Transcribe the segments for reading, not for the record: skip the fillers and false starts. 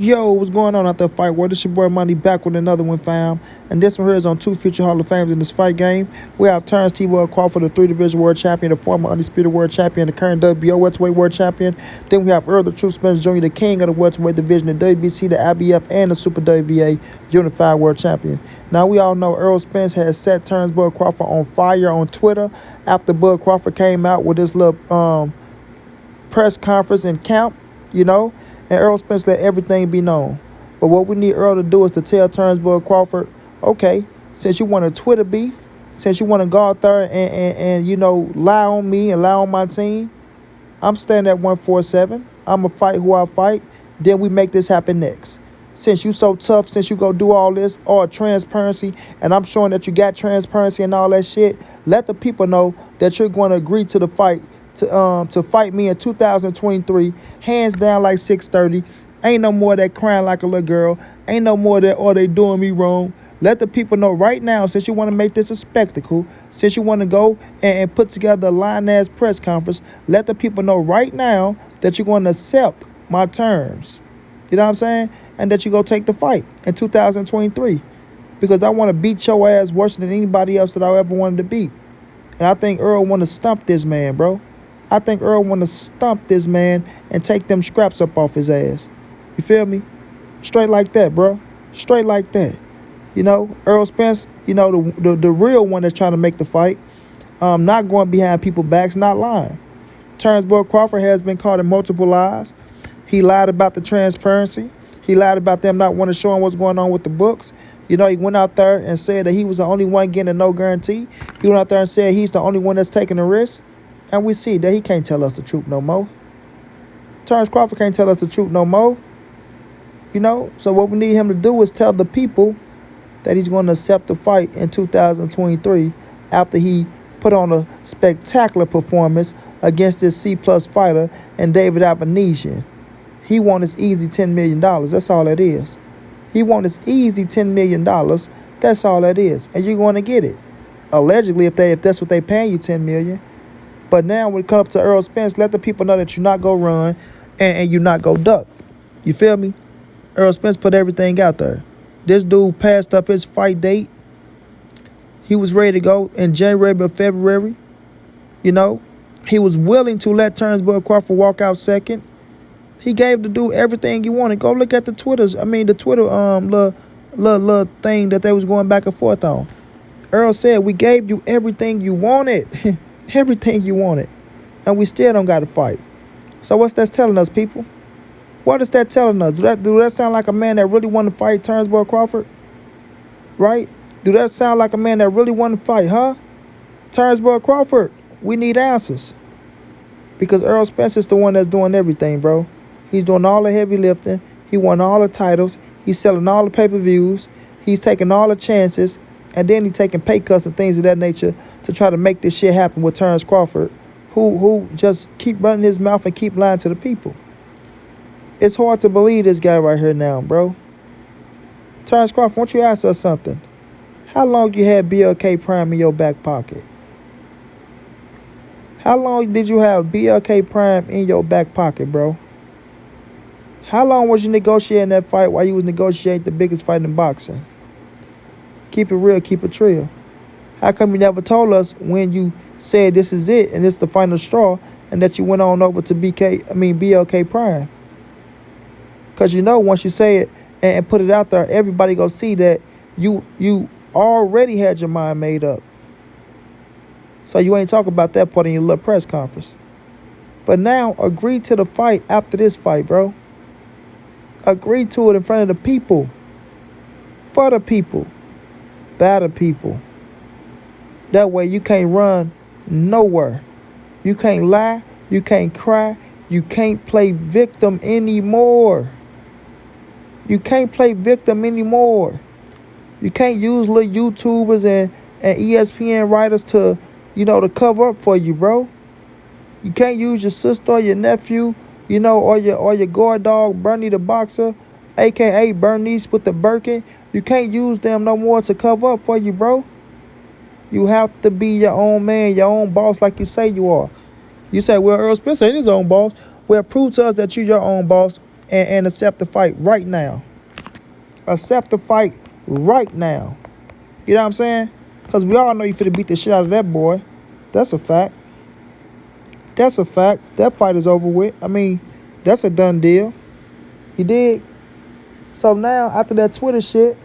Yo, what's going on out there, fight world? This your boy Money back with another one, fam. And this one here is on two future Hall of Famers in this fight game. We have Terence Crawford, the three-division world champion, the former undisputed world champion, the current WBO welterweight world champion. Then we have Errol, the True Spence Jr., the king of the welterweight division, the WBC, the IBF, and the Super WBA unified world champion. Now, we all know Errol Spence has set Terence Crawford on fire on Twitter after Bud Crawford came out with this little press conference and camp, and Errol Spence let everything be known. But what we need Errol to do is to tell Terence Crawford, okay, since you want a Twitter beef, since you want to go out there and lie on me and lie on my team, I'm standing at 147. I'm going to fight who I fight. Then we make this happen next. Since you so tough, since you go do all this, all transparency, and I'm showing that you got transparency and all that shit, let the people know that you're going to agree to the fight to fight me in 2023, hands down like 6:30. Ain't no more of that crying like a little girl. Ain't no more of that, oh, they doing me wrong. Let the people know right now, since you want to make this a spectacle, since you want to go and put together a line-ass press conference, let the people know right now that you're going to accept my terms. You know what I'm saying? And that you go take the fight in 2023. Because I want to beat your ass worse than anybody else that I ever wanted to beat. And I think Errol want to stump this man, bro. I think Errol want to stump this man and take them scraps up off his ass. You feel me? Straight like that, bro. Straight like that. Errol Spence, the real one that's trying to make the fight. Not going behind people's backs, not lying. Terence Crawford has been caught in multiple lies. He lied about the transparency. He lied about them not wanting to show him what's going on with the books. He went out there and said that he was the only one getting a no guarantee. He went out there and said he's the only one that's taking a risk. And we see that he can't tell us the truth no more. Terence Crawford can't tell us the truth no more. So what we need him to do is tell the people that he's going to accept the fight in 2023 after he put on a spectacular performance against this C-plus fighter and David Avenesian. He won his easy $10 million. That's all it is. He won his easy $10 million. That's all that is. And you're going to get it. Allegedly, if that's what they paying you, $10 million. But now when it comes to Errol Spence, let the people know that you're not going to run and you're not going to duck. You feel me? Errol Spence put everything out there. This dude passed up his fight date. He was ready to go in January or February. He was willing to let Terence Crawford walk out second. He gave the dude everything he wanted. Go look at the Twitter little thing that they was going back and forth on. Errol said, we gave you everything you wanted. Everything you wanted. And we still don't got to fight. So what's that telling us, people? What is that telling us? Do that sound like a man that really want to fight Terence Crawford? Right? Do that sound like a man that really want to fight, huh? Terence Crawford, we need answers. Because Errol Spence is the one that's doing everything, bro. He's doing all the heavy lifting. He won all the titles. He's selling all the pay-per-views. He's taking all the chances. And then he's taking pay cuts and things of that nature to try to make this shit happen with Terence Crawford, who just keep running his mouth and keep lying to the people. It's hard to believe this guy right here now, bro. Terence Crawford, why don't you ask us something? How long you had BLK Prime in your back pocket? How long did you have BLK Prime in your back pocket, bro? How long was you negotiating that fight while you was negotiating the biggest fight in boxing? Keep it real, keep it trill. How come you never told us when you said this is it and it's the final straw and that you went on over to BLK Prime? Because once you say it and put it out there, everybody gonna see that you already had your mind made up. So you ain't talking about that part in your little press conference. But now, agree to the fight after this fight, bro. Agree to it in front of the people. For the people. By the people. That way you can't run nowhere. You can't lie. You can't cry. You can't play victim anymore. You can't play victim anymore. You can't use little YouTubers and ESPN writers to cover up for you, bro. You can't use your sister or your nephew, or your guard dog, Bernie the boxer, a.k.a. Bernice with the Birkin. You can't use them no more to cover up for you, bro. You have to be your own man, your own boss like you say you are. You say, well, Errol Spence ain't his own boss. Well, prove to us that you're your own boss and accept the fight right now. Accept the fight right now. You know what I'm saying? Because we all know you finna beat the shit out of that boy. That's a fact. That's a fact. That fight is over with. I mean, that's a done deal. You dig? So now, after that Twitter shit,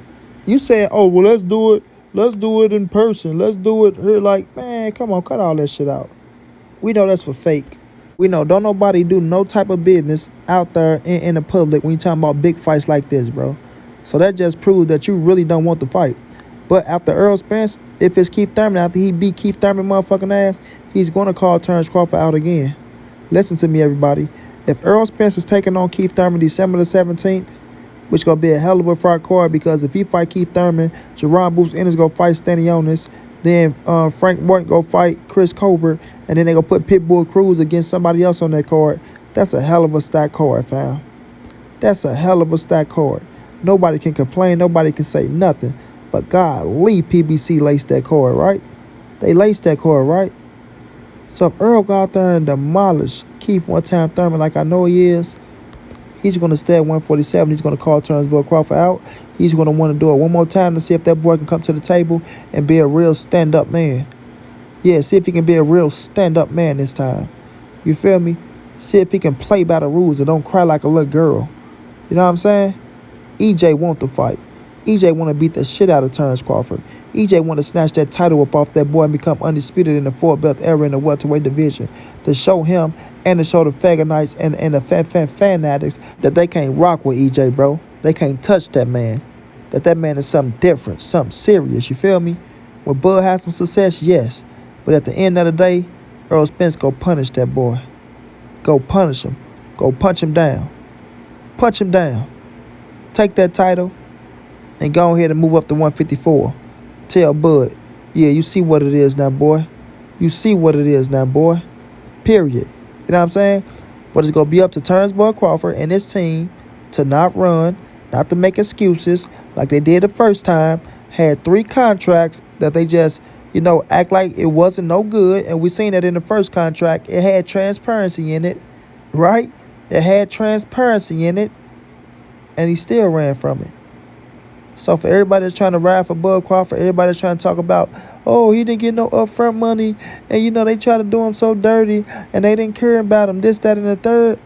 you said, oh, well, let's do it. Let's do it in person. Let's do it here. Like, man, come on, cut all that shit out. We know that's for fake. We know don't nobody do no type of business out there in the public when you talking about big fights like this, bro. So that just proves that you really don't want the fight. But after Errol Spence, if it's Keith Thurman, after he beat Keith Thurman motherfucking ass, he's going to call Terence Crawford out again. Listen to me, everybody. If Errol Spence is taking on Keith Thurman December the 17th, which going to be a hell of a fight card, because if he fight Keith Thurman, Jerron Boots Ennis going to fight Stanionis, then Frank Morton go fight Chris Colbert, and then they going to put Pitbull Cruz against somebody else on that card. That's a hell of a stack card, fam. That's a hell of a stack card. Nobody can complain. Nobody can say nothing. But golly, PBC laced that card, right? They laced that card, right? So if Errol go out there and demolish Keith one-time Thurman like I know he is, he's going to stay at 147. He's going to call Terence Crawford out. He's going to want to do it one more time to see if that boy can come to the table and be a real stand-up man. Yeah, see if he can be a real stand-up man this time. You feel me? See if he can play by the rules and don't cry like a little girl. You know what I'm saying? EJ want the fight. EJ want to beat the shit out of Terence Crawford. EJ want to snatch that title up off that boy and become undisputed in the 4-belt era in the welterweight division, to show him and to show the Fagonites and the fanatics that they can't rock with EJ, bro. They can't touch that man. That man is something different, something serious, you feel me? Will Bud have some success? Yes. But at the end of the day, Errol Spence go punish that boy. Go punish him. Go punch him down. Punch him down. Take that title and go ahead and move up to 154. Tell Bud, yeah, you see what it is now, boy. You see what it is now, boy. Period. You know what I'm saying? But it's going to be up to Terence Crawford and his team to not run, not to make excuses like they did the first time. Had 3 contracts that they just, act like it wasn't no good. And we seen that in the first contract. It had transparency in it, right? It had transparency in it. And he still ran from it. So for everybody that's trying to ride for Bud Crawford, everybody that's trying to talk about, oh, he didn't get no upfront money, and they try to do him so dirty, and they didn't care about him, this, that, and the third.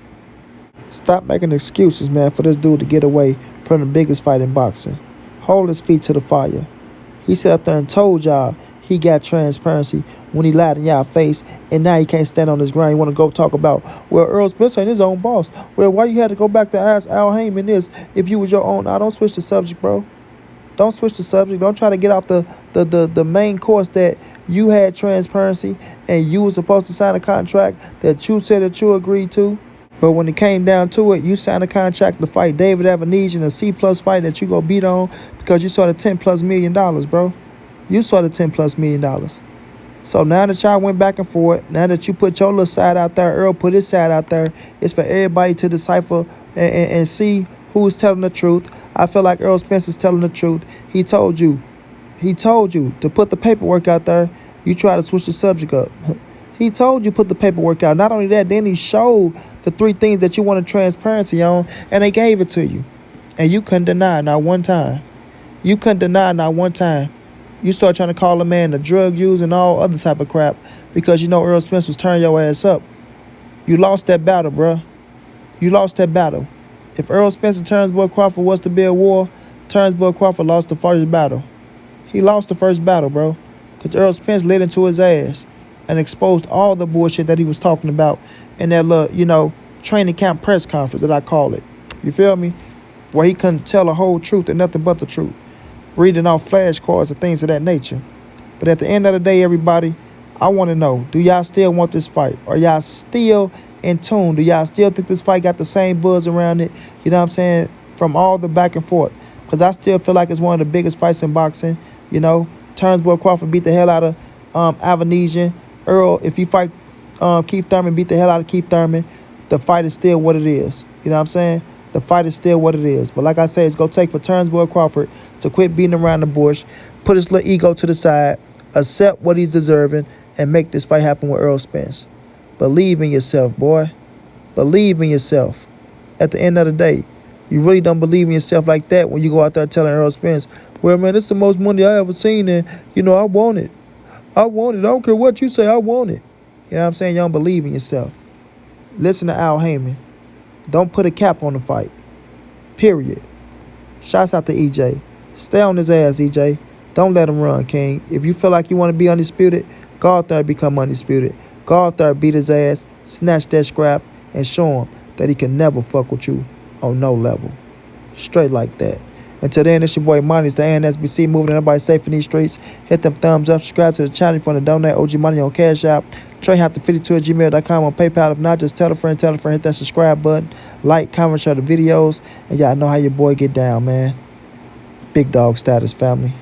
Stop making excuses, man, for this dude to get away from the biggest fight in boxing. Hold his feet to the fire. He sat up there and told y'all he got transparency when he lied in y'all face, and now he can't stand on his ground. You want to go talk about, well, Errol Spence ain't his own boss. Well, why you had to go back to ask Al Heyman this if you was your own? Now, don't switch the subject, bro. Don't switch the subject. Don't try to get off the main course that you had transparency and you were supposed to sign a contract that you said that you agreed to. But when it came down to it, you signed a contract to fight David Avenige in a C-plus fight that you go beat on because you saw the $10+ million, bro. You saw the $10+ million. So now that y'all went back and forth, now that you put your little side out there, Earl put his side out there, it's for everybody to decipher and see who's telling the truth. I feel like Errol Spence is telling the truth. He told you to put the paperwork out there. You try to switch the subject up. He told you put the paperwork out. Not only that, then he showed the 3 things that you wanted transparency on, and they gave it to you. And you couldn't deny not one time. You couldn't deny not one time. You start trying to call a man a drug user and all other type of crap because Errol Spence was turning your ass up. You lost that battle, bruh. You lost that battle. If Errol Spence and Terence Crawford was to be a war, Terence Crawford lost the first battle. He lost the first battle, bro, because Errol Spence lit into his ass and exposed all the bullshit that he was talking about in that little, training camp press conference that I call it. You feel me? Where he couldn't tell the whole truth and nothing but the truth. Reading off flashcards and things of that nature. But at the end of the day, everybody, I want to know, do y'all still want this fight? Are y'all still in tune? Do y'all still think this fight got the same buzz around it? You know what I'm saying? From all the back and forth. Because I still feel like it's one of the biggest fights in boxing. Terence Crawford beat the hell out of Avenige. Errol, if he fight Keith Thurman, beat the hell out of Keith Thurman, the fight is still what it is. You know what I'm saying? The fight is still what it is. But like I said, it's going to take for Terence Crawford to quit beating around the bush, put his little ego to the side, accept what he's deserving, and make this fight happen with Errol Spence. Believe in yourself, boy. Believe in yourself. At the end of the day, you really don't believe in yourself like that when you go out there telling Errol Spence, well, man, this is the most money I ever seen, and, I want it. I want it. I don't care what you say, I want it. You know what I'm saying? You don't believe in yourself. Listen to Al Heyman. Don't put a cap on the fight. Period. Shouts out to EJ. Stay on his ass, EJ. Don't let him run, King. If you feel like you want to be undisputed, go out there and become undisputed. Go out there, beat his ass, snatch that scrap, and show him that he can never fuck with you on no level. Straight like that. Until then, it's your boy Monty. It's the ANSBC, moving everybody safe in these streets. Hit them thumbs up, subscribe to the channel if you want to donate OG money on Cash App. TreyHafter52@gmail.com on PayPal. If not, just tell a friend, hit that subscribe button. Like, comment, share the videos. And y'all know how your boy get down, man. Big dog status, family.